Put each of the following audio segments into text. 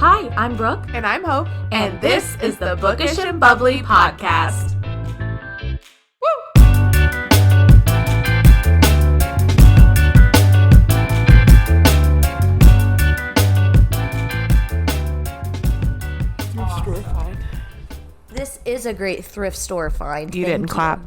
Hi, I'm Brooke. And I'm Hope. And this is the Bookish and Bubbly podcast. This is a great thrift store find. You didn't clap.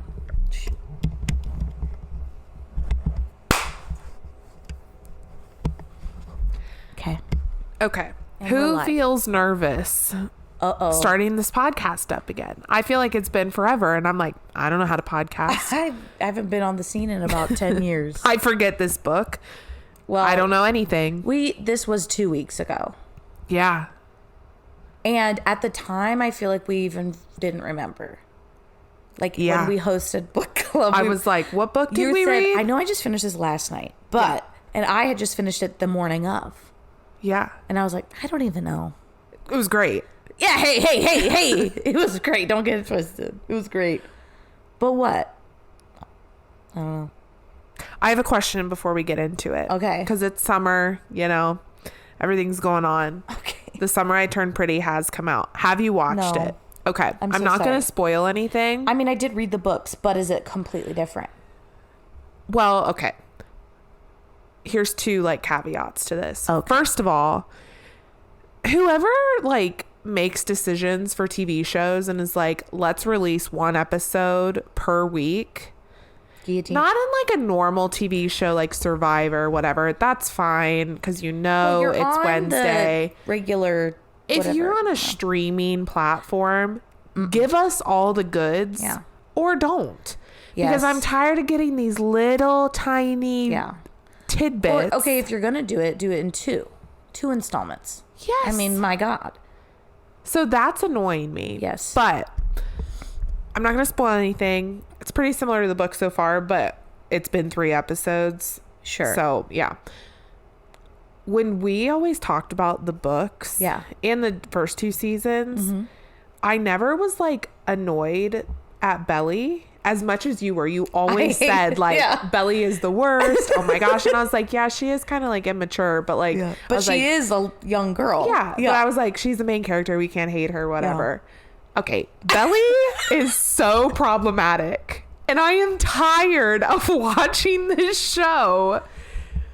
Okay. And Who feels nervous starting this podcast up again? I feel like it's been forever, and I'm like, I don't know how to podcast. I haven't been on the scene in about 10 years. I forget this book. Well, I don't know anything. This was 2 weeks ago. Yeah. And at the time, I feel like we even didn't remember. Like when we hosted book club. I was like, what book did we read? I know I just finished this last night, and I had just finished it the morning of. Yeah. And I was like, I don't even know. It was great. Yeah, hey. It was great. Don't get it twisted. It was great. But what? I don't know. I have a question before we get into it. Okay. Because it's summer, everything's going on. Okay. The Summer I Turned Pretty has come out. Have you watched it? Okay. I'm so not going to spoil anything. I mean, I did read the books, but is it completely different? Well, okay. Here's two caveats to this. Okay. First of all, whoever makes decisions for TV shows and is like, let's release one episode per week. Guillotine. Not in a normal TV show like Survivor, whatever. That's fine because it's Wednesday. Regular. If you're on a streaming platform, give us all the goods or don't. Yes. Because I'm tired of getting these little tiny tidbits. Or, okay, if you're going to do it in two installments. Yes. I mean, my God. So that's annoying me. Yes. But I'm not going to spoil anything. It's pretty similar to the book so far, but it's been 3 episodes. Sure. So, yeah. When we always talked about the books in the first 2 seasons, I never was annoyed at Belly as much as you were. You always said Belly is the worst. Oh my gosh. And I was like, yeah, she is kind of immature, but but she is a young girl. Yeah. But I was like, she's the main character. We can't hate her, whatever. Yeah. Okay. Belly is so problematic. And I am tired of watching this show.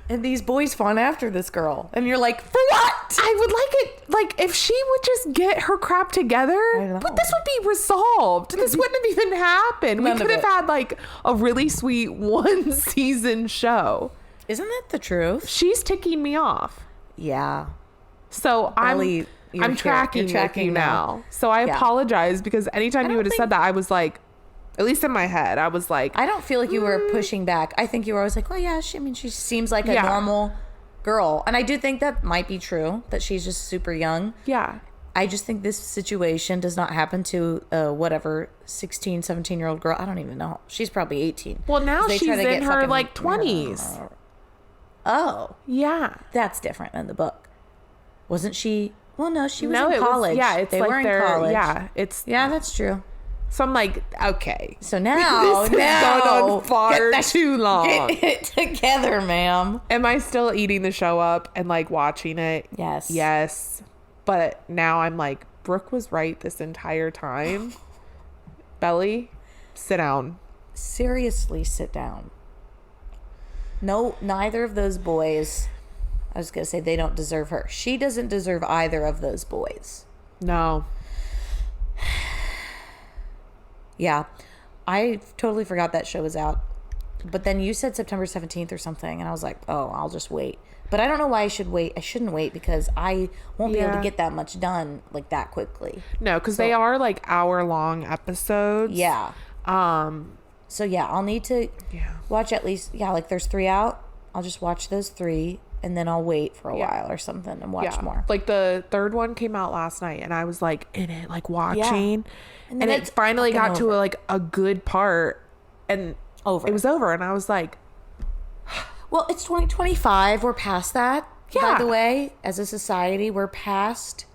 And these boys fawn after this girl. And you're like, for what? I would like it, if she would just get her crap together, but this would be resolved. This wouldn't have even happened. We could have had a really sweet 1 season show. Isn't that the truth? She's ticking me off. Yeah. So Belly, I'm tracking with you now. So I apologize because anytime you would have said that, I was like, at least in my head, I was like... I don't feel like you were pushing back. I think you were always like, well, yeah, she seems like a normal girl. And I do think that might be true, that she's just super young. Yeah. I just think this situation does not happen to whatever 16, 17-year-old girl. I don't even know. She's probably 18. Well, now she's in her 20s. Oh. Yeah. That's different than the book. Wasn't she... Well, no, she was in college. They were in college. Yeah, yeah, that's true. So I'm like, okay. So now, this has gone on far too long. Get it together, ma'am. Am I still eating the show up and watching it? Yes. Yes. But now I'm like, Brooke was right this entire time. Belly, sit down. Seriously, sit down. No, neither of those boys... I was going to say they don't deserve her. She doesn't deserve either of those boys. No. Yeah. I totally forgot that show was out. But then you said September 17th or something. And I was like, oh, I'll just wait. But I don't know why I should wait. I shouldn't wait because I won't be able to get that much done that quickly. No, because they are hour-long episodes. Yeah. So yeah, I'll need to watch at least, there's 3 out. I'll just watch those 3. And then I'll wait for a while or something and watch more. The 3rd one came out last night and I was in it, watching. Yeah. And it finally got to a good part and it was over. And I was like... Well, it's 2025. We're past that. Yeah. By the way, as a society, we're past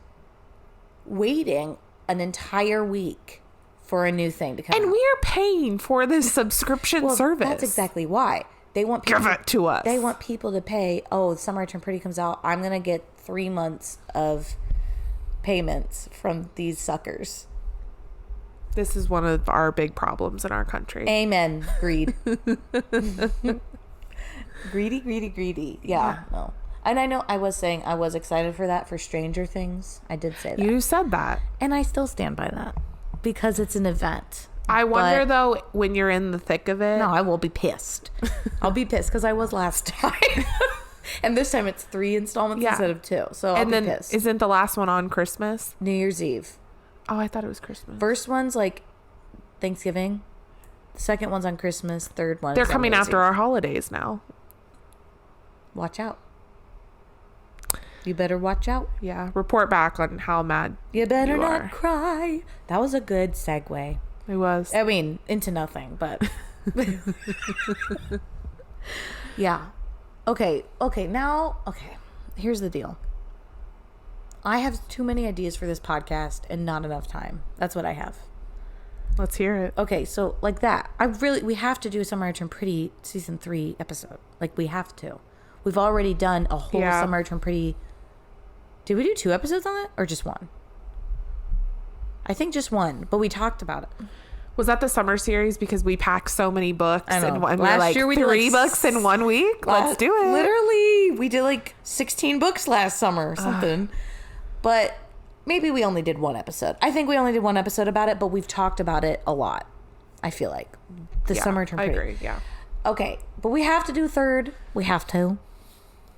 waiting an entire week for a new thing to come out. And we are paying for this subscription service. That's exactly why. They want people give it to us. They want people to pay. Oh, Summer I Turned Pretty comes out. I'm gonna get 3 months of payments from these suckers. This is one of our big problems in our country. Amen. Greed. Greedy. Yeah. No. And I know I was saying I was excited for that for Stranger Things. I did say that. You said that. And I still stand by that because it's an event. I wonder, though, when you're in the thick of it. No, I will be pissed. I'll be pissed because I was last time. And this time it's 3 installments instead of 2. So I'll be pissed. Isn't the last one on Christmas? New Year's Eve. Oh, I thought it was Christmas. First one's like Thanksgiving. The second one's on Christmas. Third one. They're coming after our holidays now. Watch out. You better watch out. Yeah. Report back on how mad you better not cry. That was a good segue. It was. I mean, into nothing, but. Yeah. Okay. Now, here's the deal. I have too many ideas for this podcast and not enough time. That's what I have. Let's hear it. Okay, so like that. We have to do a Summer I Turned Pretty season 3 episode. Like, we have to. We've already done a whole Summer I Turned Pretty. Did we do 2 episodes on it or just 1? I think just 1, but we talked about it. Was that the summer series because we packed so many books and we're like year we 3 books in 1 week? Let's do it. Literally, we did like 16 books last summer or something. But maybe we only did 1 episode. I think we only did 1 episode about it, but we've talked about it a lot. I feel like the Summer Turned Pretty. I agree. Yeah. Okay, but we have to do 3rd. We have to.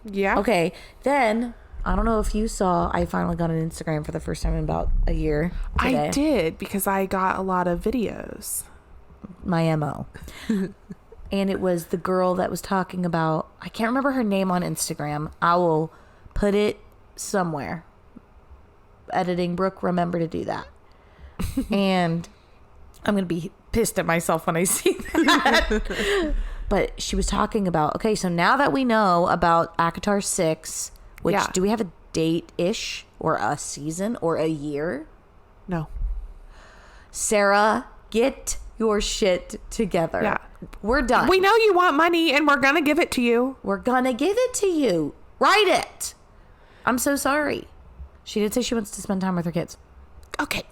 Yeah. Okay, then I don't know if you saw, I finally got an Instagram for the first time in about a year today. I did, because I got a lot of videos. My MO. And it was the girl that was talking about, I can't remember her name on Instagram. I will put it somewhere. Editing, Brooke, remember to do that. And I'm going to be pissed at myself when I see that. But she was talking about, okay, so now that we know about ACOTAR 6... Which, do we have a date-ish or a season or a year? No. Sarah, get your shit together. Yeah. We're done. We know you want money and we're going to give it to you. We're going to give it to you. Write it. I'm so sorry. She did say she wants to spend time with her kids. Okay.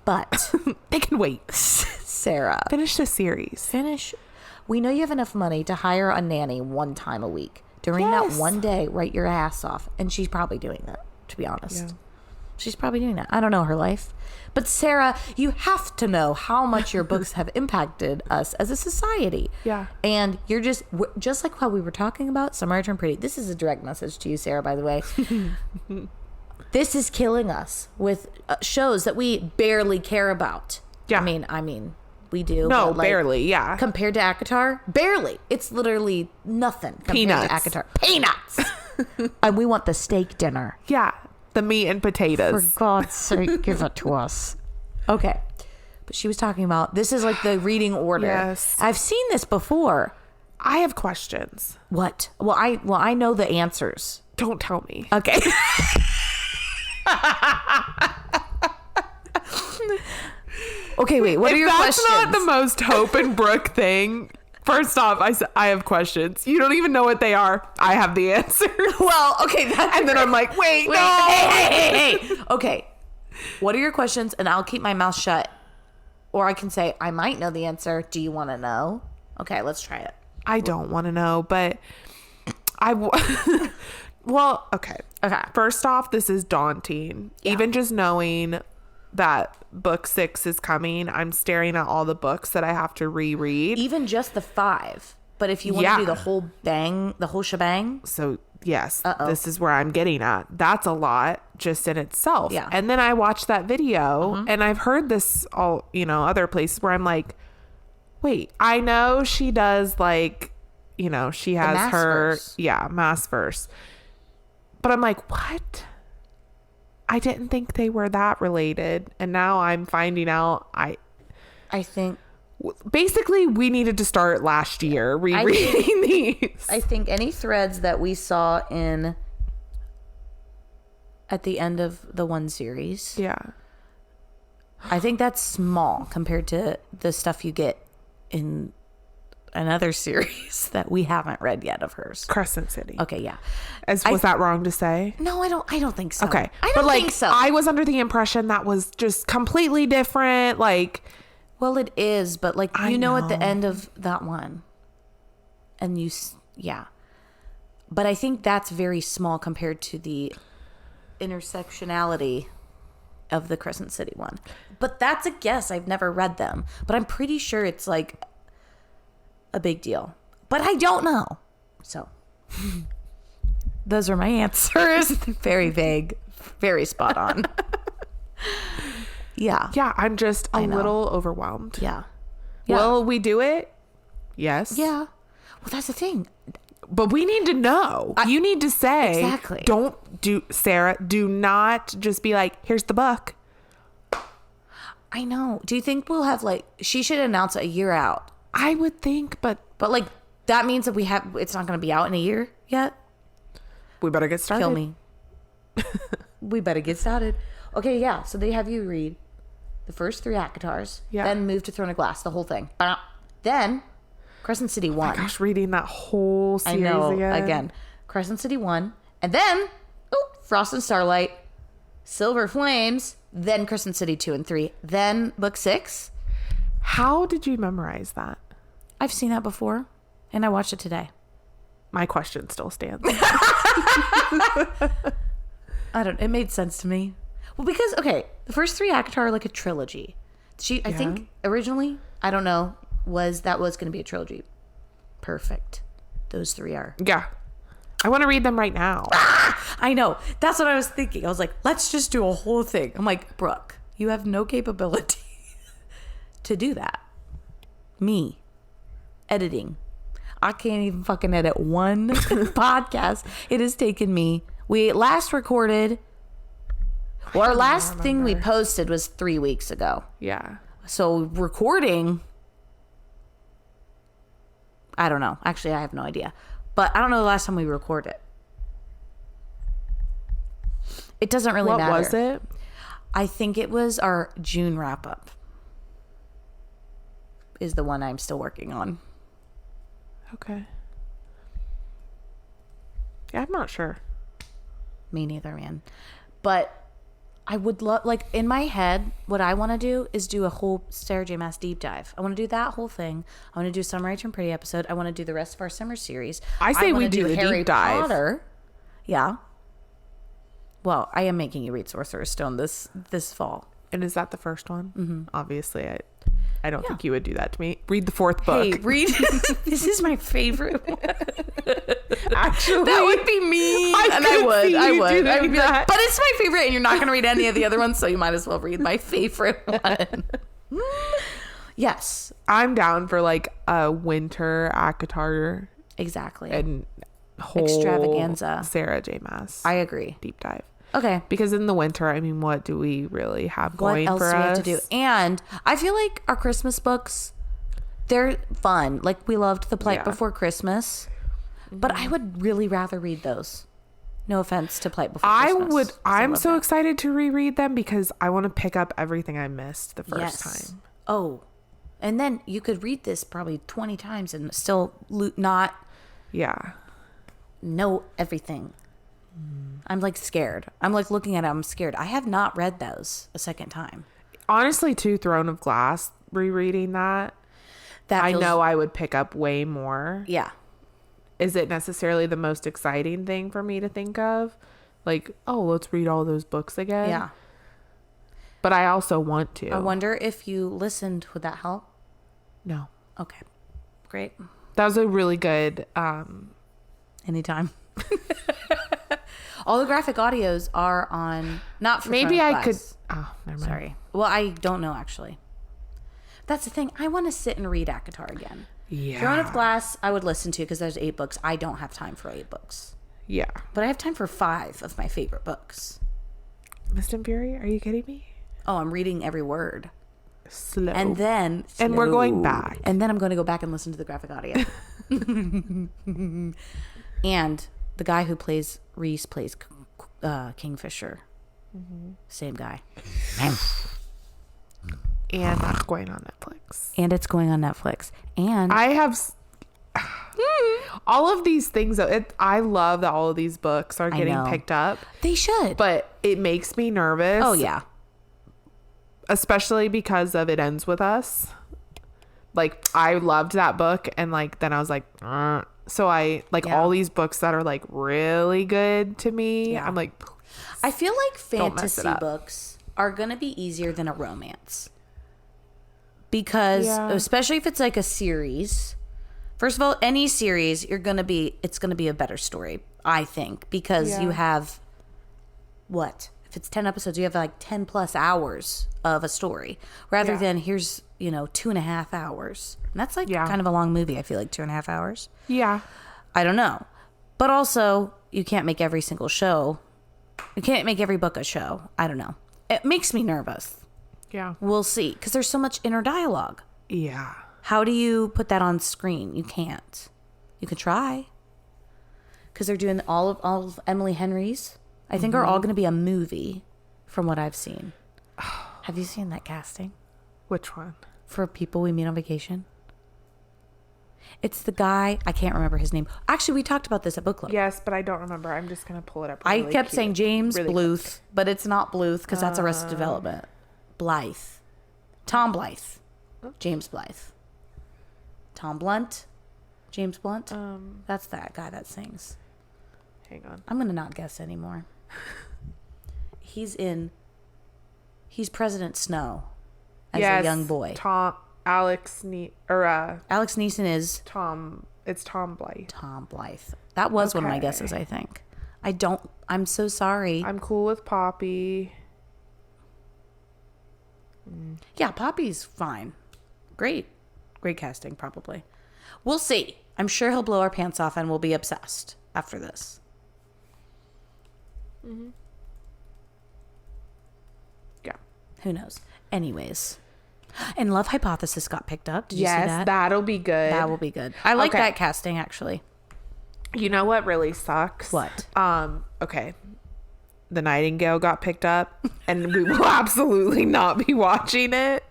But. They can wait. Sarah. Finish the series. We know you have enough money to hire a nanny 1 time a week. During that 1 day, write your ass off. And she's probably doing that, to be honest. Yeah. She's probably doing that. I don't know her life. But Sarah, you have to know how much your books have impacted us as a society. Yeah. And you're just like how we were talking about Summer I Turned Pretty. This is a direct message to you, Sarah, by the way. This is killing us with shows that we barely care about. Yeah. I mean. We do. No, barely, yeah. Compared to ACOTAR, barely. It's literally nothing compared to ACOTAR. Peanuts! And we want the steak dinner. Yeah, the meat and potatoes. For God's sake, give it to us. Okay. But she was talking about, this is like the reading order. Yes. I've seen this before. I have questions. What? Well, I know the answers. Don't tell me. Okay. Okay, wait. What are your questions? That's not the most Hope and Brooke thing. First off, I have questions. You don't even know what they are. I have the answer. Well, okay. And then I'm like, wait, no. Hey. Okay. What are your questions? And I'll keep my mouth shut. Or I can say, I might know the answer. Do you want to know? Okay, let's try it. I don't want to know, but well, okay. First off, this is daunting. Yeah. Even just knowing that book 6 is coming, I'm staring at all the books that I have to reread. Even just the 5. But if you want to do the whole shebang. So yes, this is where I'm getting at. That's a lot just in itself. Yeah. And then I watched that video and I've heard this all, other places where I'm like, wait, I know she does like, she has her, Maasverse. But I'm like, what? I didn't think they were that related. And now I'm finding out I think basically we needed to start last year rereading these. I think any threads that we saw at the end of the 1 series. Yeah. I think that's small compared to the stuff you get in another series that we haven't read yet of hers. Crescent City. Okay, yeah. Was that wrong to say? No, I don't think so. Okay. I don't think so. I was under the impression that was just completely different. Like, well, it is, but like, at the end of that one. And yeah. But I think that's very small compared to the intersectionality of the Crescent City one. But that's a guess. I've never read them. But I'm pretty sure it's like a big deal. But I don't know. So those are my answers. Very vague. Very spot on. Yeah. Yeah, I'm just a little overwhelmed. Yeah. Will we do it? Yes. Yeah. Well, that's the thing. But we need to know. You need to say. Exactly. Sarah, do not just be like, here's the book. I know. Do you think we'll have she should announce it a year out? I would think, but like that means that it's not going to be out in a year yet? We better get started. Kill me. We better get started. Okay, yeah. So they have you read the first 3 ACOTARs, then move to Throne of Glass, the whole thing. Then Crescent City 1. Oh my gosh, reading that whole series again. Crescent City 1. And then, Frost and Starlight, Silver Flames, then Crescent City 2 and 3, then book 6. How did you memorize that? I've seen that before, and I watched it today. My question still stands. It made sense to me. Well, because, the first 3 ACOTAR are like a trilogy. I think originally, I don't know, that was going to be a trilogy. Perfect. Those 3 are. Yeah. I want to read them right now. I know. That's what I was thinking. I was like, let's just do a whole thing. I'm like, Brooke, you have no capability to do that. Me. Editing. I can't even fucking edit one podcast. It has taken me. We last recorded. Well, our last thing we posted was 3 weeks ago. Yeah. So recording, I don't know. Actually, I have no idea. But I don't know the last time we recorded. It doesn't really matter. What was it? I think it was our June wrap up. Is the one I'm still working on. Okay. Yeah, I'm not sure. Me neither, man. But I would love, in my head, what I want to do is do a whole Sarah J. Maas deep dive. I want to do that whole thing. I want to do a Summer Turn Pretty episode. I want to do the rest of our summer series. I say we do the Harry deep dive. Potter. Yeah. Well, I am making you read Sorcerer's Stone this fall. And is that the first one? Mm-hmm. Obviously, I don't think you would do that to me. Read the 4th book. Hey, read. This is my favorite one. Actually, that would be me. I would be like, but it's my favorite, and you're not going to read any of the other ones, so you might as well read my favorite one. Yes. I'm down for a winter ACOTAR. Exactly. And whole extravaganza. Sarah J. Maas. I agree. Deep dive. Okay. Because in the winter, I mean, what do we really have going for us? What else do we have to do? And I feel like our Christmas books, they're fun. We loved The Plight Before Christmas. Mm-hmm. But I would really rather read those. No offense to Plight Before Christmas. I'm so excited to reread them because I want to pick up everything I missed the first time. Oh. And then you could read this probably 20 times and still not know everything. I'm scared. I'm looking at it. I'm scared. I have not read those a second time. Honestly, too, Throne of Glass, rereading that I know I would pick up way more. Yeah. Is it necessarily the most exciting thing for me to think of? Let's read all those books again. Yeah. But I also want to. I wonder if you listened, would that help? No. Okay. Great. That was a really good Anytime. All the graphic audios are on, not for maybe Throne of I Glass. could. Oh, never mind. Sorry. Well, I don't know actually. That's the thing. I want to sit and read ACOTAR again. Yeah. Throne of Glass, I would listen to because there's 8 books. I don't have time for 8 books. Yeah. But I have time for 5 of my favorite books. Mist and Fury? Are you kidding me? Oh, I'm reading every word. Slow. And then... And we're going back. And then I'm going to go back and listen to the graphic audio. And the guy who plays Reese plays Kingfisher. Mm-hmm. Same guy. And that's going on Netflix. And it's going on Netflix. And I have all of these things, I love that all of these books are getting picked up. They should. But it makes me nervous. Oh, yeah. Especially because of It Ends With Us. Like, I loved that book, and like then I was like, so I like all these books that are like really good to me. I'm like, I feel like fantasy books are gonna be easier than a romance, because especially if it's like a series. First of all, any series it's gonna be a better story, I think, because you have if it's 10 episodes, you have like 10 plus hours of a story, rather than here's 2.5 hours. And that's like kind of a long movie. I feel like 2.5 hours. Yeah. I don't know. But also, you can't make every single show. You can't make every book a show. I don't know. It makes me nervous. Yeah. We'll see. Because there's so much inner dialogue. Yeah. How do you put that on screen? You can't. You can try. Because they're doing all of Emily Henry's, I think, are all going to be a movie from what I've seen. Have you seen that casting? Which one? For People We Meet on Vacation. It's the guy, I can't remember his name. Actually, we talked about this at book club. Yes, but I don't remember. I'm just going to pull it up. I kept saying James Bluth, but it's not Bluth because that's Arrested Development. Blythe. Tom Blythe. James Blythe. Tom Blunt. James Blunt. That's that guy that sings. Hang on. I'm going to not guess anymore. He's President Snow as a young boy. Alex Neeson is Tom. It's Tom Blythe. Tom Blythe. That was one of my guesses, I think. I'm so sorry. I'm cool with Poppy. Yeah, Poppy's fine. Great casting, probably. We'll see. I'm sure he'll blow our pants off and we'll be obsessed after this. Yeah. Who knows? Anyways. And Love Hypothesis got picked up. Did you see that? Yes, that'll be good. That will be good. I like that casting, actually. You know what really sucks? What? Okay. The Nightingale got picked up, and we will absolutely not be watching it.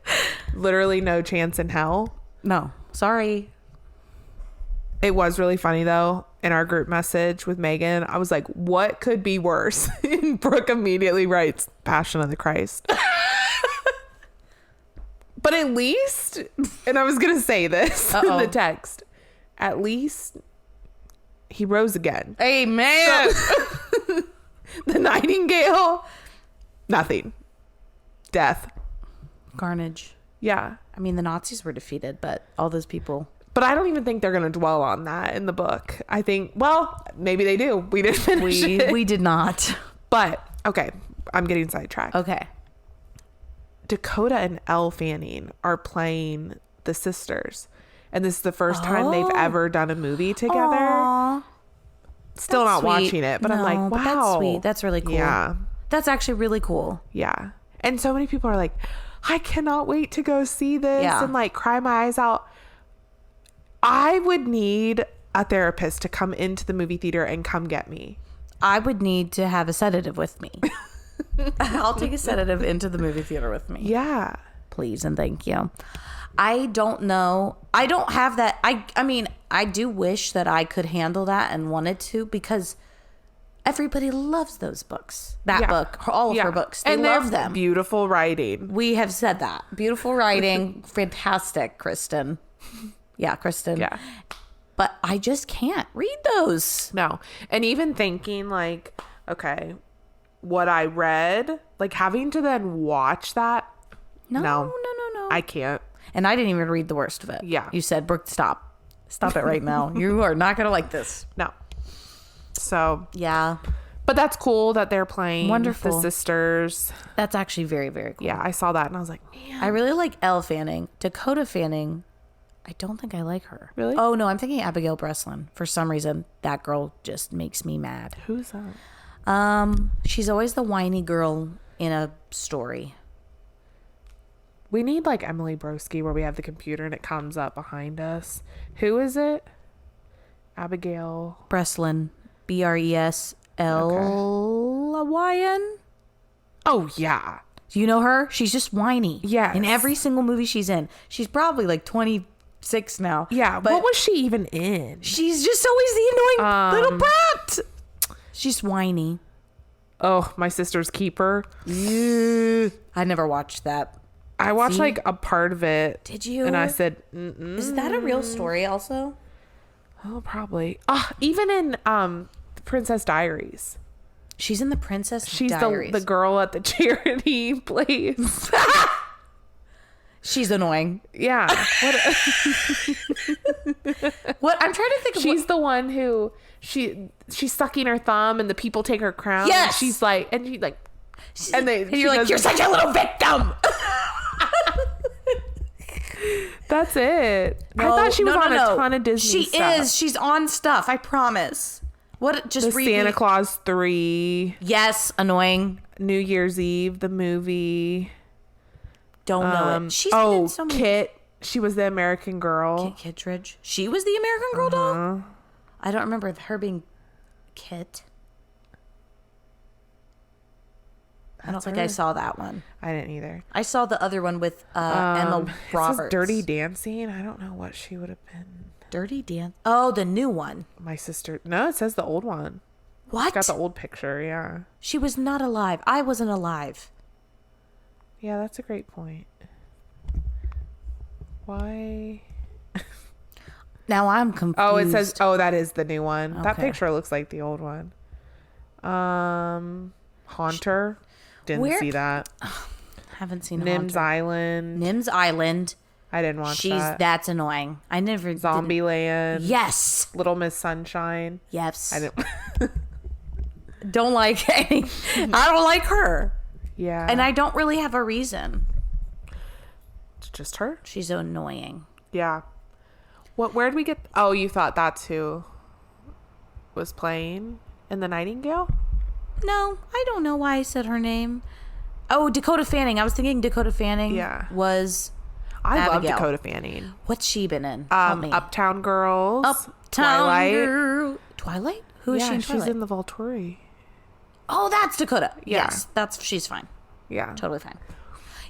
Literally no chance in hell. No. Sorry. It was really funny, though. In our group message with Megan, I was like, what could be worse? And Brooke immediately writes, Passion of the Christ. But at least, and I was going to say this in the text, at least he rose again. Amen. So, the Nightingale, nothing. Death. Carnage. Yeah. I mean, the Nazis were defeated, but all those people. But I don't even think they're going to dwell on that in the book. I think, well, maybe they do. We didn't finish it. We did not. But, okay, I'm getting sidetracked. Okay. Dakota and Elle Fanning are playing the sisters. And this is the first time they've ever done a movie together. Aww. Still that's not sweet. watching it, but I'm like, wow. But that's sweet. That's really cool. Yeah. That's actually really cool. Yeah. And so many people are like, I cannot wait to go see this and like cry my eyes out. I would need a therapist to come into the movie theater and come get me. I would need to have a sedative with me. I'll take a sedative into the movie theater with me. Yeah. Please and thank you. I don't know. I don't have that. I mean, I do wish that I could handle that and wanted to, because everybody loves those books. That book, all of her books. They love them. Beautiful writing. We have said that. Beautiful writing. Fantastic, Kristen. Yeah, Kristen. Yeah. But I just can't read those. No. And even thinking like, okay, what I read, like having to then watch that. No. I can't. And I didn't even read the worst of it. Yeah. You said, Brooke, stop. Stop it right now. You are not going to like this. No. So. Yeah. But that's cool that they're playing Wonderful. the sisters. That's actually very, very cool. Yeah, I saw that and I was like, man. I really like Elle Fanning. Dakota Fanning, I don't think I like her. Really? Oh, no, I'm thinking Abigail Breslin. For some reason, that girl just makes me mad. Who's that? She's always the whiny girl in a story. We need like Emily Broski where we have the computer and it comes up behind us. Who is it? Abigail Breslin. Breslyn. Oh, yeah. Do you know her? She's just whiny. Yes. In every single movie she's in. She's probably like 20 6 now. Yeah. But what was she even in? she's just always the annoying little brat. She's whiny. Oh, My Sister's Keeper. I never watched that. I watched like a part of it. Did you? And I said, Is that a real story also? Oh, probably. Even in The Princess Diaries. She's in The Princess She's Diaries. the girl at the charity place. She's annoying. Yeah. What? I'm trying to think of She's the one who she's sucking her thumb and the people take her crown. Yes. And she's like, and you're like, you're such a little victim. That's it. I thought she was on a ton of Disney stuff. She is. She's on stuff. I promise. What? Just the Santa Claus 3. Yes, annoying. New Year's Eve, the movie. Don't know it. She's been in so many. Kit. She was the American Girl. Kit Kittredge. She was the American Girl doll? I don't remember her being Kit. I don't think I saw that one. I didn't either. I saw the other one with Emma Roberts. Dirty Dancing. I don't know what she would have been. Dirty Dance. Oh, the new one. My Sister. No, it says the old one. What? It's got the old picture. Yeah. She was not alive. I wasn't alive. Yeah, that's a great point. Why? Now I'm confused. Oh, it says. Oh, that is the new one. Okay. That picture looks like the old one. Haunter. Didn't see that. Haven't seen Nim's Haunter. Island. Nim's Island. I didn't watch that. That's annoying. I never. Zombieland. Yes. Little Miss Sunshine. Yes. I didn't. Don't like any. I don't like her. Yeah. And I don't really have a reason. It's just her. She's so annoying. Yeah. Where'd we get? Oh, you thought that's who was playing in The Nightingale? No, I don't know why I said her name. Oh, Dakota Fanning. I was thinking Dakota Fanning. Yeah. Was. I love Abigail. Dakota Fanning. What's she been in? Tell me. Uptown Girls. Uptown Girl. Twilight? Who is she in Twilight? She's in the Volturi. Oh, that's Dakota. Yeah. Yes, she's fine. Yeah. Totally fine.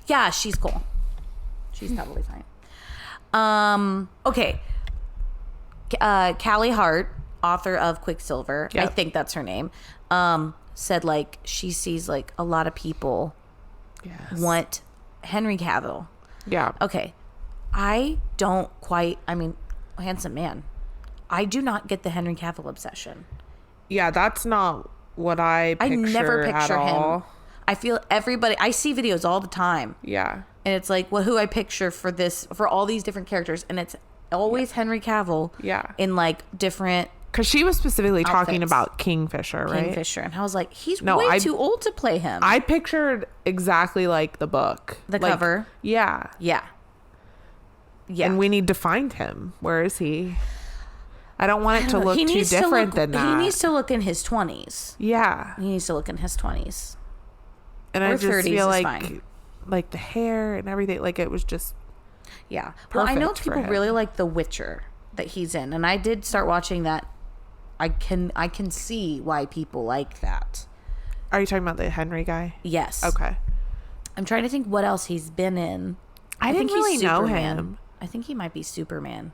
Yeah, she's cool. She's totally fine. Okay. Callie Hart, author of Quicksilver, Yep. I think that's her name, said like she sees like a lot of people want Henry Cavill. Yeah. Okay. I don't quite, handsome man. I do not get the Henry Cavill obsession. Yeah, that's not what I never picture at him. all. I feel I see videos all the time. Yeah. And it's like, well, who I picture for all these different characters. And it's always Henry Cavill. Yeah. In like different. Because she was specifically talking outfits. about Kingfisher, right? Kingfisher. And I was like, he's way too old to play him. I pictured exactly like the book. The cover. Yeah. Yeah. Yeah. And we need to find him. Where is he? I don't want it to look too different than that. He needs to look in his 20s. Yeah. He needs to look in his 20s. And Or I just 30s feel is like fine. like the hair and everything, like it was just Yeah. Well, I know perfect for people him. really like The Witcher that he's in, and I did start watching that. I can see why people like that. Are you talking about the Henry guy? Yes. Okay. I'm trying to think what else he's been in. I didn't think he's really know Superman. him. I think he might be Superman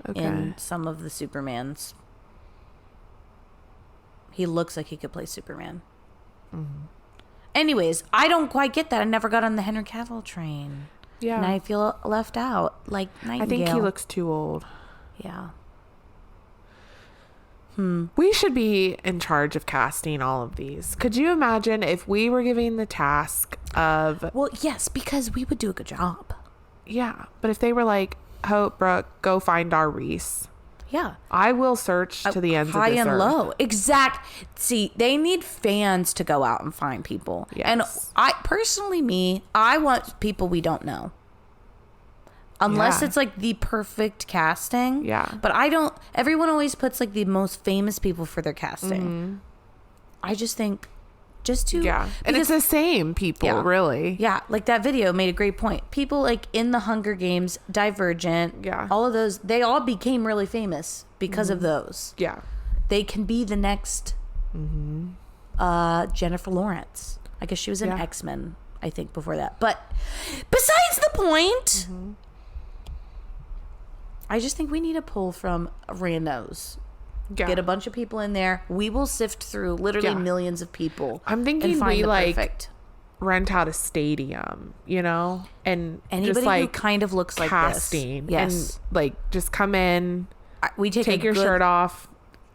Okay. in some of the Supermans. He looks like he could play Superman. Mm-hmm. Anyways, I don't quite get that. I never got on the Henry Cavill train. Yeah. And I feel left out. Like Nightingale. I think he looks too old. Yeah. We should be in charge of casting all of these. Could you imagine if we were given the task of... Well, yes, because we would do a good job. Yeah, but if they were like, Hope, Brooke, go find our Reese. Yeah. I will search to the ends of high this and earth. low. See, they need fans to go out and find people. Yes. And I want people we don't know. Unless Yeah. it's like the perfect casting. Yeah. But everyone always puts like the most famous people for their casting. I just think Yeah. And it's the same people, really. Yeah, like that video made a great point. People like in the Hunger Games, Divergent, all of those, they all became really famous because of those. Yeah. They can be the next Jennifer Lawrence. I guess she was in X-Men, I think, before that. But besides the point, I just think we need a pull from randos. Yeah. Get a bunch of people in there. We will sift through literally millions of people. I'm thinking and find we the like perfect. Rent out a stadium, you know, and anybody just like who kind of looks like casting, this. Yes, and like just come in. We take your shirt off.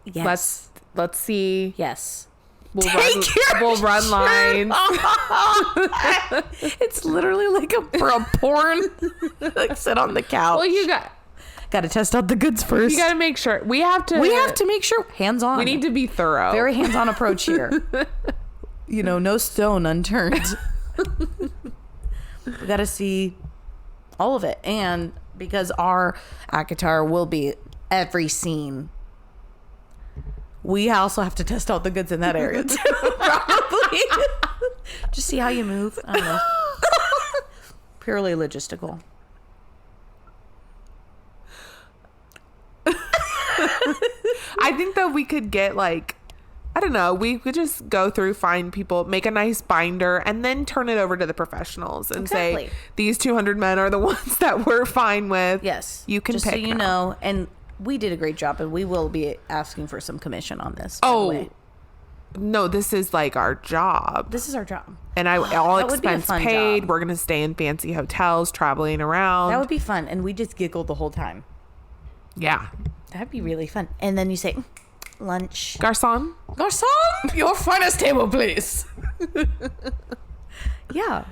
Yes. Let's see. Yes. We'll run lines. It's literally like for a porn. Like sit on the couch. Well, you got to test out the goods first. You got to make sure. We have to make sure hands on. We need to be thorough. Very hands on approach here. You know, no stone unturned. We got to see all of it, and because our ACOTAR will be every scene. We also have to test out the goods in that area too, probably. Just see how you move. I don't know. Purely logistical. I think that we could get like, I don't know, we could just go through, find people, make a nice binder, and then turn it over to the professionals and say, these 200 men are the ones that we're fine with. Yes. You can just pick so you know, and we did a great job, and we will be asking for some commission on this. Oh, no, this is like our job. This is our job. And all expense paid. Job. We're going to stay in fancy hotels, traveling around. That would be fun. And we just giggled the whole time. Yeah. That'd be really fun. And then you say, lunch. Garçon, your finest table, please. Yeah.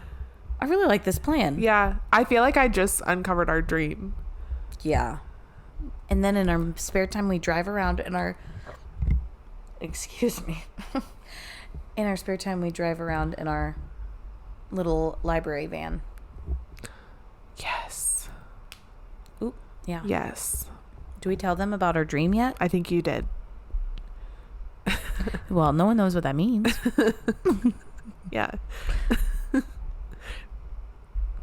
I really like this plan. Yeah. I feel like I just uncovered our dream. Yeah. And then in our spare time, we drive around in our... Excuse me. In our spare time, we drive around in our little library van. Yes. Oop. Yeah. Yes. Do we tell them about our dream yet? I think you did. Well, no one knows what that means. Yeah.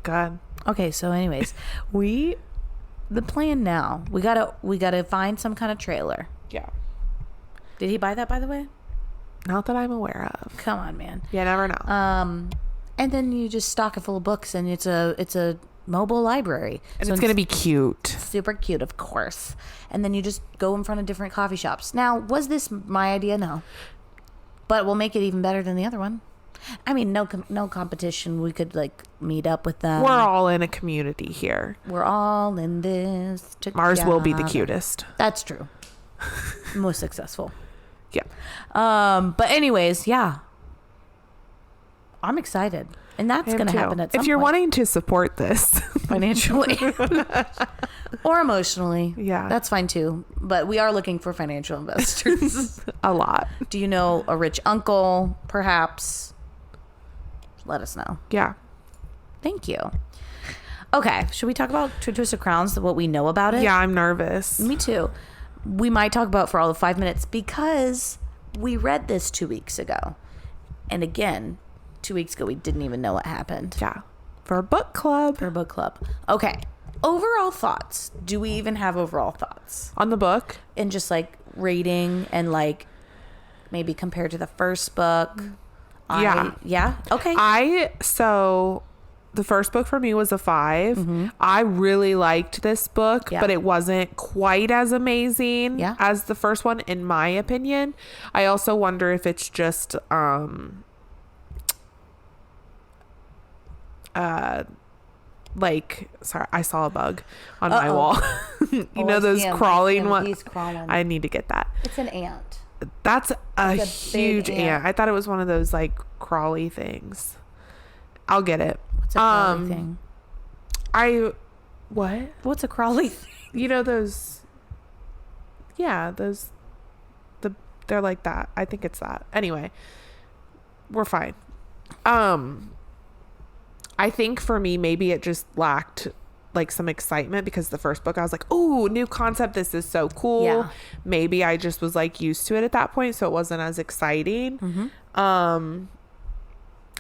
God. Okay, so anyways, the plan now, we gotta find some kind of trailer. Yeah. Did he buy that, by the way? Not that I'm aware of. Come on, man. You never know. And then you just stock it full of books, and it's a mobile library. And so it's going to be cute. Super cute, of course. And then you just go in front of different coffee shops. Now, was this my idea? No. But we'll make it even better than the other one. I mean, no competition. We could, like, meet up with them. We're all in a community here. We're all in this together. Mars will be the cutest. That's true. Most successful. Yeah. But anyways, yeah. I'm excited. And that's going to happen at some point. If you're wanting to support this financially or emotionally, yeah, that's fine too. But we are looking for financial investors. A lot. Do you know a rich uncle, perhaps? Let us know. Yeah. Thank you. Okay. Should we talk about Twisted Crowns, what we know about it? Yeah, I'm nervous. Me too. We might talk about it for all of 5 minutes because we read this 2 weeks ago. And again, 2 weeks ago, we didn't even know what happened. Yeah. For a book club. Okay. Overall thoughts. Do we even have overall thoughts? On the book? And just like rating and like maybe compared to the first book. Yeah. Yeah? Okay. So the first book for me was a 5. Mm-hmm. I really liked this book, but it wasn't quite as amazing as the first one, in my opinion. I also wonder if it's just, sorry, I saw a bug on my wall. You know those crawling ones? He's crawling. I need to get that. It's an ant. That's a huge ant. I thought it was one of those like crawly things. I'll get it. What's a crawly thing? What? What's a crawly thing? You know those? Yeah, those. They're like that. I think it's that. Anyway, we're fine. I think for me, maybe it just lacked like some excitement because the first book I was like, "Ooh, new concept. This is so cool." Yeah. Maybe I just was like used to it at that point, so it wasn't as exciting. Mm-hmm.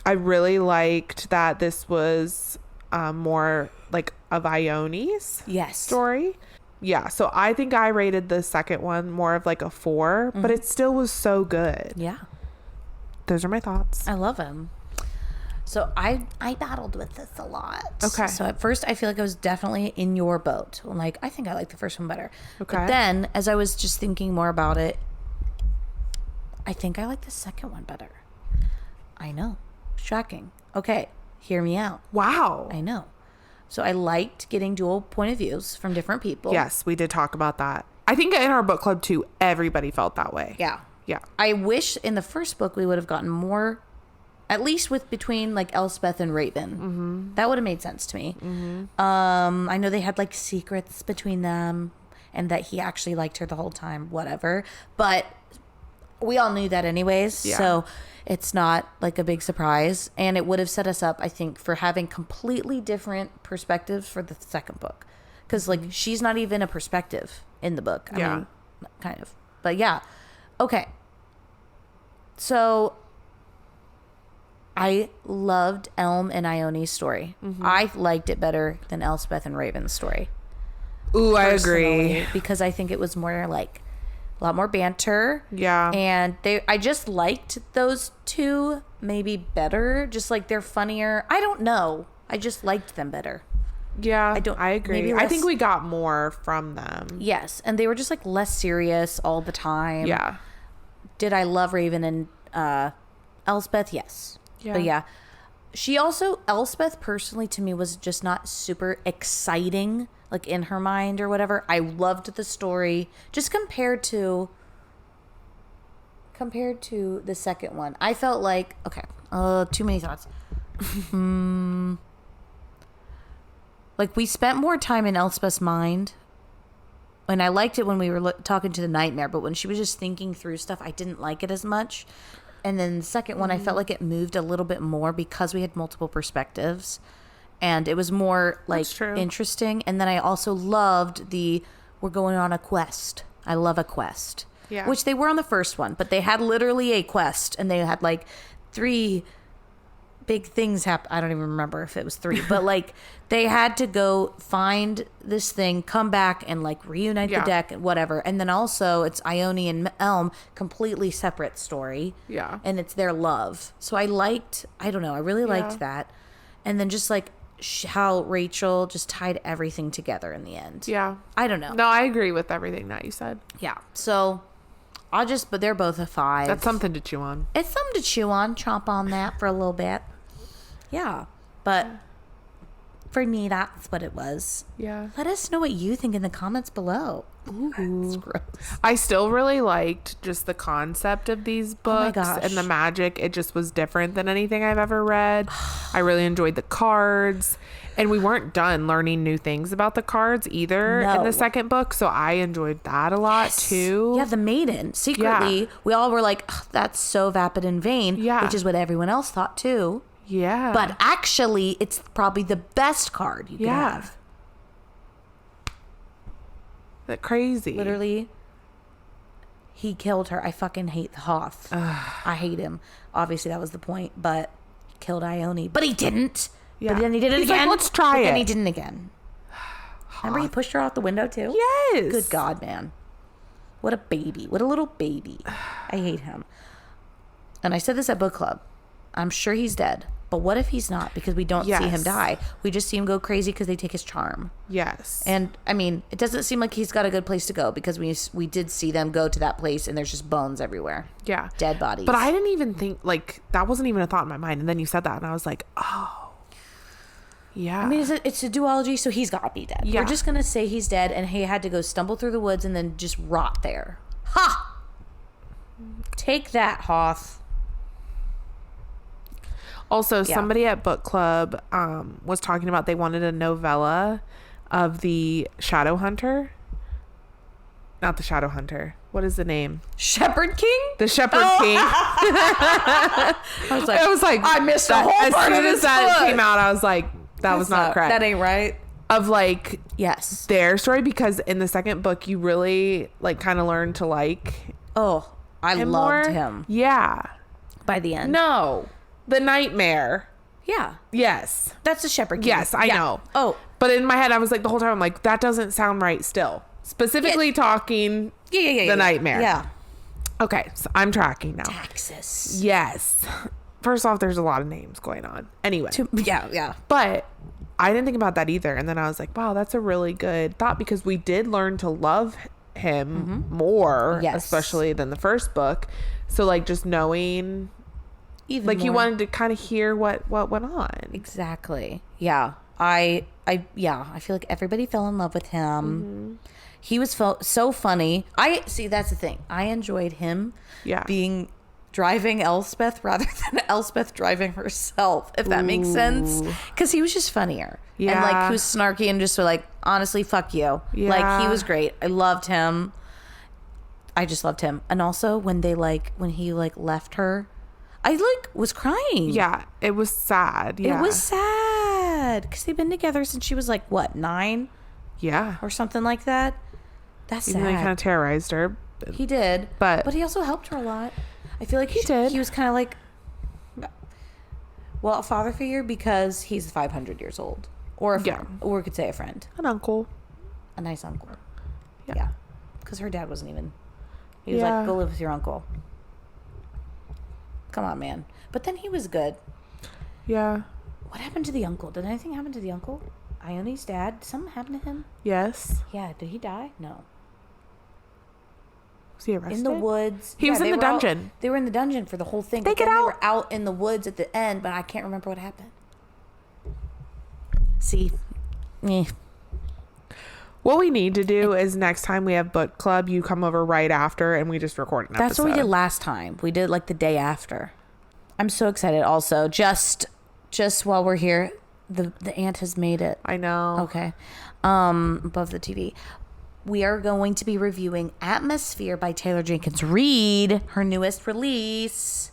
I really liked that this was more like of Ione's story. Yeah, so I think I rated the second one more of like a 4, but it still was so good. Yeah. Those are my thoughts. I love him. So I battled with this a lot. Okay. So at first I feel like I was definitely in your boat. I'm like, I think I like the first one better. Okay. But then as I was just thinking more about it, I think I like the second one better. I know. Shocking. Okay. Hear me out. Wow. I know. So I liked getting dual point of views from different people. Yes, we did talk about that. I think in our book club too, everybody felt that way. Yeah. Yeah. I wish in the first book we would have gotten more, at least with between like Elspeth and Raven. Mm-hmm. That would have made sense to me. Mm-hmm. I know they had like secrets between them and that he actually liked her the whole time, whatever. But we all knew that anyways. Yeah. So it's not like a big surprise. And it would have set us up, I think, for having completely different perspectives for the second book. Because like she's not even a perspective in the book. I mean, kind of. But yeah. Okay. So I loved Elm and Ione's story. Mm-hmm. I liked it better than Elspeth and Raven's story. Ooh, I agree. Because I think it was more like a lot more banter. Yeah. And I just liked those two maybe better. Just like they're funnier. I don't know. I just liked them better. Yeah, I agree. I think we got more from them. Yes. And they were just like less serious all the time. Yeah. Did I love Raven and Elspeth? Yes. Yeah. But yeah. Elspeth personally to me was just not super exciting, like in her mind or whatever. I loved the story just compared to the second one. I felt like, okay, too many thoughts. Like we spent more time in Elspeth's mind. And I liked it when we were talking to the nightmare, but when she was just thinking through stuff, I didn't like it as much. And then the second one, I felt like it moved a little bit more because we had multiple perspectives. And it was more like interesting. And then I also loved we're going on a quest. I love a quest. Yeah. Which they were on the first one, but they had literally a quest and they had like 3 big things happen. I don't even remember if it was 3, but like they had to go find this thing, come back and like reunite the deck and whatever. And then also it's Ione and Elm, completely separate story. Yeah. And it's their love. So I really liked that. And then just like how Rachel just tied everything together in the end. Yeah. I don't know. No, I agree with everything that you said. Yeah. So but they're both a 5. That's something to chew on. It's something to chew on. Chomp on that for a little bit. Yeah. But for me, that's what it was. Yeah. Let us know what you think in the comments below. Ooh. That's gross. I still really liked just the concept of these books and the magic. It just was different than anything I've ever read. I really enjoyed the cards. And we weren't done learning new things about the cards either in the second book. So I enjoyed that a lot too. Yeah, the maiden. Secretly, we all were like, that's so vapid and vain. Yeah. Which is what everyone else thought too. Yeah. But actually, it's probably the best card you can have. That crazy. Literally, he killed her. I fucking hate the Hoth. I hate him. Obviously, that was the point, but he killed Ione. But he didn't. Yeah. But then he did it again. Like, let's try it. And he didn't again. Remember he pushed her out the window too? Yes. Good God, man. What a baby. What a little baby. I hate him. And I said this at book club. I'm sure he's dead. But what if he's not? Because we don't see him die. We just see him go crazy because they take his charm. Yes. And, I mean, it doesn't seem like he's got a good place to go because we did see them go to that place and there's just bones everywhere. Yeah. Dead bodies. But I didn't even think, like, that wasn't even a thought in my mind. And then you said that and I was like, oh. Yeah. I mean, it's a duology, so he's got to be dead. Yeah. We're just going to say he's dead and he had to go stumble through the woods and then just rot there. Ha! Take that, Hoth. Also, somebody at book club was talking about they wanted a novella of the Shadow Hunter. Not the Shadow Hunter. What is the name? Shepherd King? The Shepherd King. I was like, I missed the whole part of this. As soon as that came out, I was like, that was not correct. That ain't right. Of like, their story, because in the second book, you really like kind of learn to like. Oh, I loved him. Yeah. By the end. No. The nightmare. Yeah. Yes. That's the Shepherd King. Yes, I know. Oh. But in my head, I was like, the whole time, I'm like, that doesn't sound right still. Specifically talking the nightmare. Yeah. Okay, so I'm tracking now. Taxes. Yes. first off, there's a lot of names going on. Anyway. Yeah. But I didn't think about that either. And then I was like, wow, that's a really good thought, because we did learn to love him more, especially than the first book. So like just knowing, even like more. You wanted to kind of hear what went on. Exactly. Yeah. I feel like everybody fell in love with him. He was so funny. That's the thing. I enjoyed him being driving Elspeth rather than Elspeth driving herself, if that makes sense. Because he was just funnier. Yeah. And like he was snarky and just like, honestly, fuck you. Yeah. Like he was great. I loved him. I just loved him. And also when he left her, I like was crying. Yeah. It was sad. Yeah. It was sad. Because they've been together since she was like, what, 9? Yeah. Or something like that. That's sad. He kind of terrorized her. He did. But he also helped her a lot. I feel like he did. He was kind of like, a father figure because he's 500 years old. Or a friend. Or we could say a friend. An uncle. A nice uncle. Yeah. Because her dad wasn't even. He was like, go live with your uncle. Come on, man. But then he was good. Yeah. What happened to the uncle? Did anything happen to the uncle? Ione's dad? Did something happen to him? Yes. Yeah. Did he die? No. Was he arrested? In the woods. He was in the dungeon. They were in the dungeon for the whole thing. They were out in the woods at the end, but I can't remember what happened. See? What we need to do is next time we have book club, you come over right after and we just record an episode. That's what we did last time. We did like the day after. I'm so excited also. Just while we're here, the ant has made it. I know. Okay. Above the TV. We are going to be reviewing Atmosphere by Taylor Jenkins Reid, her newest release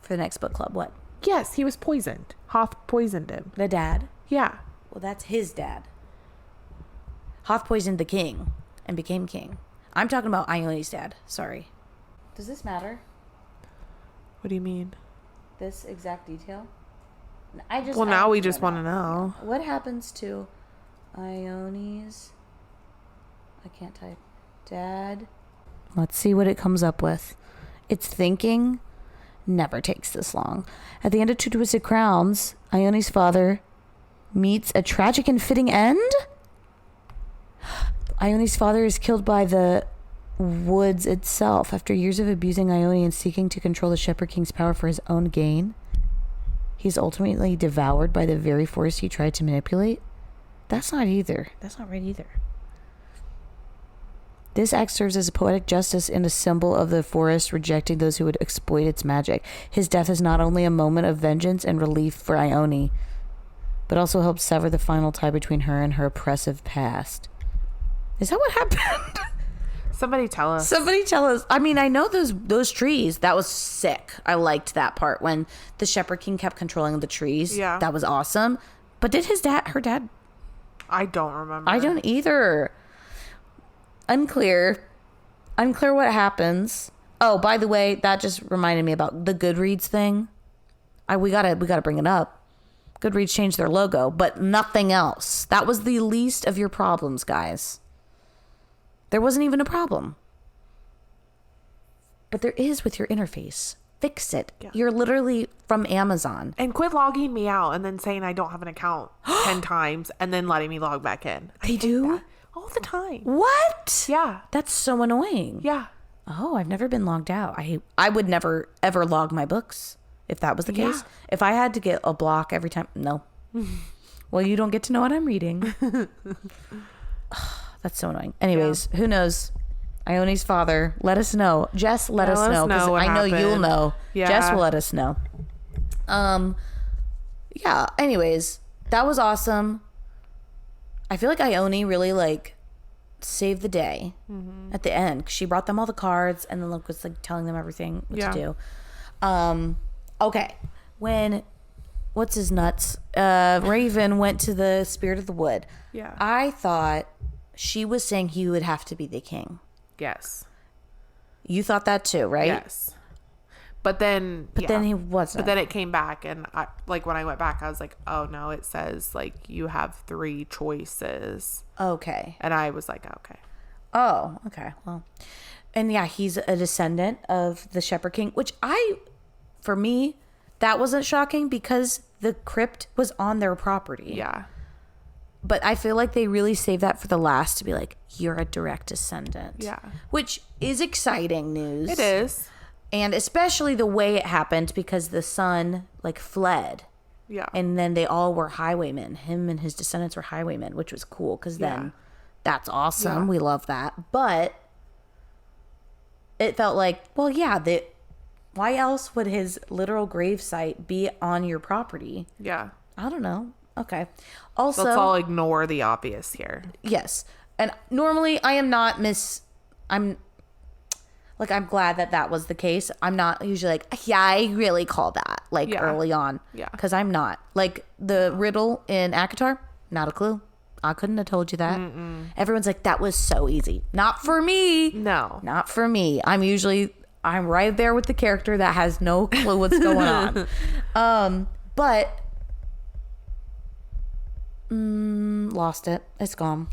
for the next book club. What? Yes, he was poisoned. Hoth poisoned him. The dad? Yeah. Well, that's his dad. Hoth poisoned the king and became king. I'm talking about Ione's dad. Sorry. Does this matter? What do you mean? This exact detail? Now we just want to know. What happens to Ione's... I can't type. Dad. Let's see what it comes up with. It's thinking never takes this long. At the end of Two Twisted Crowns, Ione's father meets a tragic and fitting end? Ione's father is killed by the woods itself. After years of abusing Ione and seeking to control the Shepherd King's power for his own gain, he's ultimately devoured by the very force he tried to manipulate. That's not right either. This act serves as a poetic justice and a symbol of the forest rejecting those who would exploit its magic. His death is not only a moment of vengeance and relief for Ione, but also helps sever the final tie between her and her oppressive past. Is that what happened? Somebody tell us. I mean, I know those trees. That was sick. I liked that part when the Shepherd King kept controlling the trees. Yeah. That was awesome. But did her dad? I don't remember. I don't either. Unclear what happens. Oh, by the way, that just reminded me about the Goodreads thing. We gotta bring it up. Goodreads changed their logo, but nothing else. That was the least of your problems, guys. There wasn't even a problem. But there is with your interface. Fix it. Yeah. You're literally from Amazon. And quit logging me out and then saying I don't have an account 10 times and then letting me log back in. They do? That. All the time. What? Yeah. That's so annoying. Yeah. Oh, I've never been logged out. I would never, ever log my books if that was the case. If I had to get a block every time, no. Well, you don't get to know what I'm reading. That's so annoying. Anyways, Who knows? Ione's father, let us know. Jess, let us know. Because I know you'll know. Yeah. Jess will let us know. Yeah, anyways, that was awesome. I feel like Ione really saved the day at the end. She brought them all the cards and then was telling them everything what to do. Okay. When what's his nuts? Raven went to the Spirit of the Wood. Yeah. I thought she was saying he would have to be the king. Yes. You thought that too, right? Yes. But then he wasn't. But then it came back, and when I went back, I was like, oh no, it says you have 3 choices. Okay. And I was like, okay. Oh, okay. Well, and he's a descendant of the Shepherd King, which for me, that wasn't shocking because the crypt was on their property. Yeah. But I feel like they really saved that for the last to be like, you're a direct descendant. Yeah. Which is exciting news. It is. And especially the way it happened because the son like fled. Yeah. And then they all were highwaymen. Him and his descendants were highwaymen, which was cool because then that's awesome. Yeah. We love that. But it felt like, well, yeah, why else would his literal gravesite be on your property? Yeah. I don't know. Okay. Also, let's all ignore the obvious here. Yes. And normally I am not I'm glad that was the case. I'm not usually like, yeah, I really call that early on. Yeah. Because I'm not. Like the riddle in ACOTAR, not a clue. I couldn't have told you that. Mm-mm. Everyone's like, that was so easy. Not for me. No. Not for me. I'm right there with the character that has no clue what's going on. But lost it. It's gone.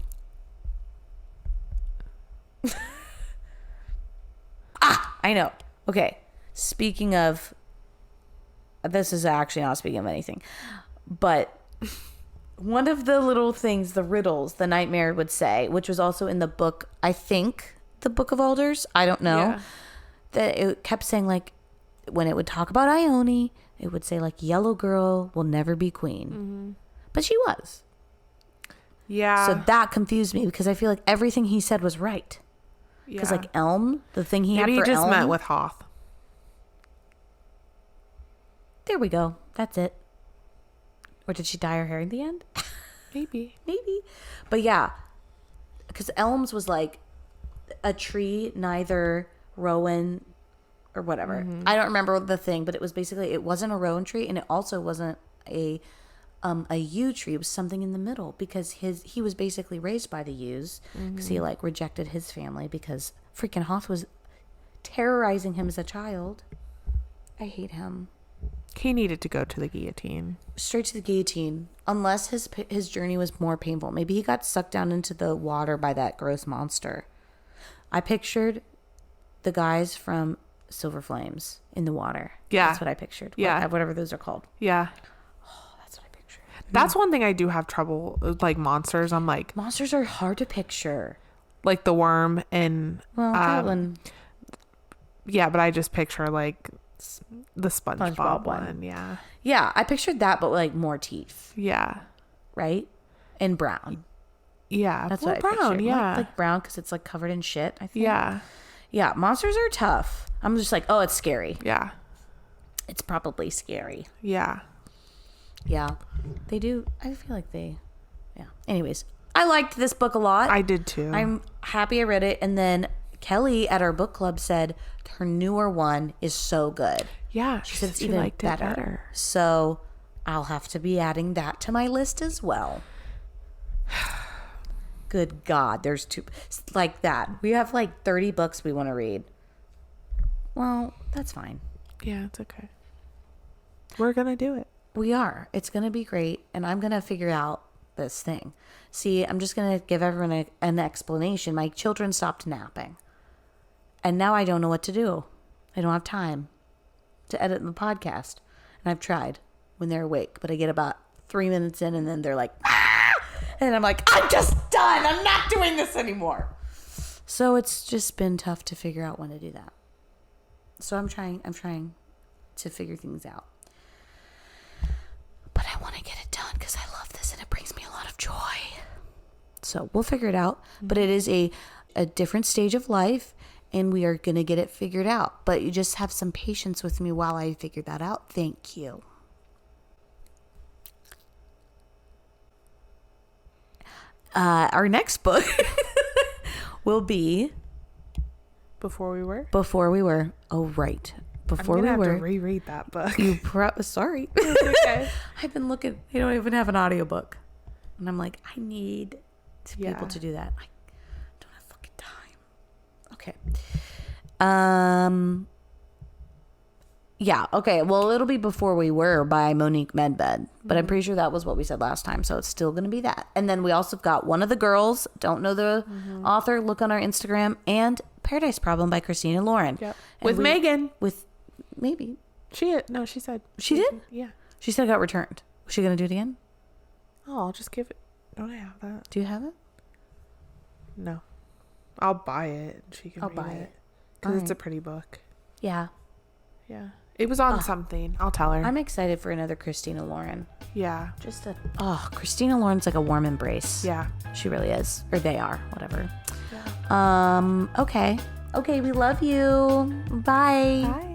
I know. Okay. Speaking of, this is actually not speaking of anything, but one of the little things, the riddles the nightmare would say, which was also in the book, I think the Book of Elders, I don't know, that it kept saying like, when it would talk about Ione, it would say like, yellow girl will never be queen. Mm-hmm. But she was. Yeah. So that confused me because I feel like everything he said was right. Because like Elm, the thing he had for Elm. Maybe he just meant with Hoth. There we go. That's it. Or did she dye her hair in the end? Maybe. But yeah, because Elms was like a tree, neither Rowan or whatever. Mm-hmm. I don't remember the thing, but it was basically, it wasn't a Rowan tree and it also wasn't a yew tree. It was something in the middle because he was basically raised by the yews because he like rejected his family because freaking Hoth was terrorizing him as a child. I hate him. He needed to go to the guillotine. Straight to the guillotine. Unless his journey was more painful. Maybe he got sucked down into the water by that gross monster. I pictured the guys from Silver Flames in the water. Yeah. That's what I pictured. Yeah. Whatever those are called. Yeah. That's one thing I do have trouble, like monsters. I'm like... Monsters are hard to picture. Like the worm and... Well, yeah, but I just picture like the SpongeBob one. Yeah. Yeah, I pictured that, but like more teeth. Yeah. Right? And brown. Yeah. That's what I pictured. Yeah. Like brown because it's like covered in shit, I think. Yeah. Yeah, monsters are tough. I'm just like, oh, it's scary. Yeah. It's probably scary. Yeah. Yeah, they do. I feel like yeah. Anyways, I liked this book a lot. I did too. I'm happy I read it. And then Kelly at our book club said her newer one is so good. Yeah, she said it's even better. So I'll have to be adding that to my list as well. Good God, there's two like that. We have like 30 books we want to read. Well, that's fine. Yeah, it's okay. We're gonna do it. We are. It's going to be great. And I'm going to figure out this thing. See, I'm just going to give everyone an explanation. My children stopped napping. And now I don't know what to do. I don't have time to edit the podcast. And I've tried when they're awake. But I get about 3 minutes in and then they're like, ah! And I'm like, I'm just done. I'm not doing this anymore. So it's just been tough to figure out when to do that. So I'm trying to figure things out. But I want to get it done because I love this and it brings me a lot of joy. So we'll figure it out. But it is a different stage of life and we are going to get it figured out. But you just have some patience with me while I figure that out. Thank you. Our next book will be Before We Were. Oh, right. Before we have were to reread that book. Sorry. Okay. I've been looking. They don't even have an audiobook. And I'm like, I need to be able to do that. I don't have fucking time. Okay. Yeah. Okay. Well, it'll be Before We Were by Monique Medved. But I'm pretty sure that was what we said last time. So it's still going to be that. And then we also got One of the Girls. Don't know the author. Look on our Instagram. And Paradise Problem by Christina Lauren. Yep. With Megan. Maybe. She said. She did? Yeah. She said it got returned. Was she going to do it again? Oh, I'll just give it. Don't I have that? Do you have it? No. I'll buy it. She can read it. Because it's a pretty book. Yeah. Yeah. It was on something. I'll tell her. I'm excited for another Christina Lauren. Yeah. Christina Lauren's like a warm embrace. Yeah. She really is. Or they are. Whatever. Yeah. Okay. Okay, we love you. Bye. Bye.